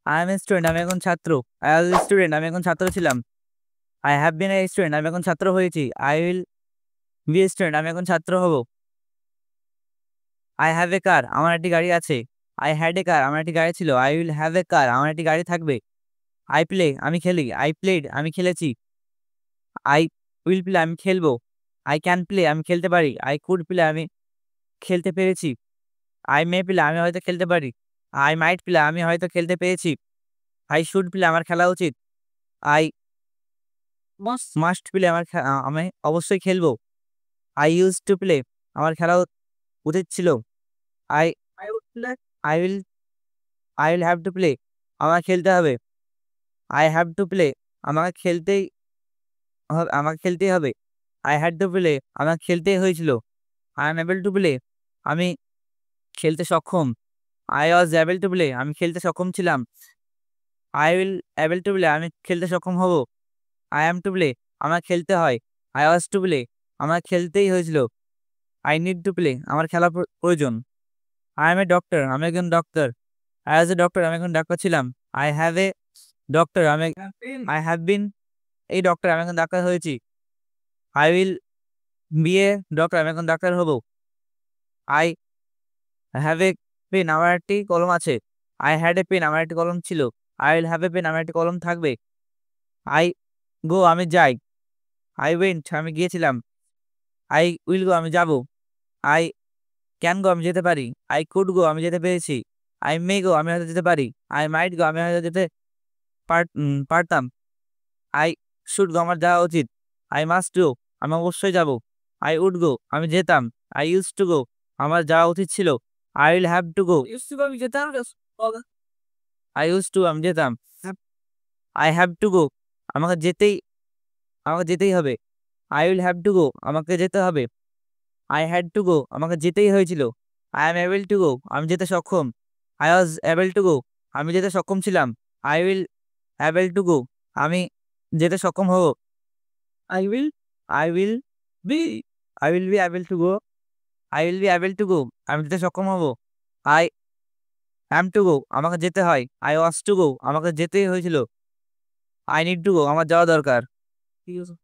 I M a student, আমি এখন ছাত্র। আই ওয়াজ এ স্টুডেন্ট, আমি এখন ছাত্র ছিলাম। I have been a student, আমি এখন ছাত্র হয়েছি। I will B a student, আমি এখন ছাত্র হব। আই হ্যাভ এ কার, আমার একটি গাড়ি আছে। আই হ্যাড এ কার, আমার একটি গাড়ি ছিল। আই উইল হ্যাভ এ কার, আমার একটি গাড়ি থাকবে। আই প্লে, আমি খেলি। আই প্লেড, আমি খেলেছি। আই উইল প্লে, আমি খেলবো। আই ক্যান প্লে, আমি খেলতে পারি। আই কুড প্লে, আমি খেলতে পেরেছি। আই মে প্লে, আমি হয়তো খেলতে পারি। আই মাইট প্লে, আমি হয়তো খেলতে পেরেছি। আই শুড প্লে, আমার খেলা উচিত। আই মাস্ট প্লে, আমি অবশ্যই খেলবো। আই ইউজ টু প্লে, আমার খেলা উচিত ছিল। I I would play, I will I will have to play, আমার খেলতে হবে। আই হ্যাভ টু প্লে, আমাকে খেলতেই আমাকে খেলতেই হবে। আই হ্যাড টু প্লে, আমার খেলতেই হয়েছিল। I am able to play, আমি খেলতে সক্ষম। I was able to play, আমি খেলতে সক্ষম ছিলাম। I will able to play, আমি খেলতে সক্ষম হব। আই অ্যাম টু প্লে, আমার খেলতে হয়। আই ওয়াজ টু প্লে, আমার খেলতেই হয়েছিল। আই নিড টু প্লে, আমার খেলা প্রয়োজন। আই এম এ ডক্টর, আমি একজন doctor. I was a doctor, আমি একজন ডাক্তার ছিলাম। I have a doctor, I have been এই ডক্টর, আমি এখন ডাক্তার হয়েছি। I will B a doctor, আমি এখন ডাক্তার হব। আই হ্যাভ এ পেন, আমার একটি কলম আছে। আই হ্যাড এ পেন, আমার একটি কলম ছিল। I will have a pen, আমার একটি কলম থাকবে। আই গো, আমি যাই। আই ওয়েন্ট, আমি গিয়েছিলাম। আই উইল গো, আমি যাব। আই ক্যান গো, আমি যেতে পারি। আই কুড গো, আমি যেতে পেরেছি। আই মে গো, আমি হয়তো যেতে পারি। আই মাইট গো, আমি হয়তো যেতে পারতাম। আই শুড গো, আমার যাওয়া উচিত। আই মাস্ট গো, আমি অবশ্যই যাব। আই উড গো, আমি যেতাম। আই ইউজ টু গো, আমার যাওয়া উচিত ছিল। I will have to go, use to go, আমি যেতাম। আই ইউজ টু, আমি যেতাম। আই হ্যাভ টু গো, আমাকে যেতেই আমাকে যেতেই হবে। I will have to go, আমাকে যেতে হবে। আই হ্যাড টু গো, আমাকে যেতেই হয়েছিল। I am able to go, আমি যেতে সক্ষম। I was able to go, আমি যেতে সক্ষম ছিলাম। I will able to go, আমি যেতে সক্ষম হব। I will I will be I will be able to go, I will be able to go, আমি যেতে সক্ষম হব। আই অ্যাম টু গো, আমাকে যেতে হয়। আই ওয়াজ টু গো, আমাকে যেতেই হয়েছিল। আই নিড টু গো, আমার যাওয়া দরকার। ঠিক আছে।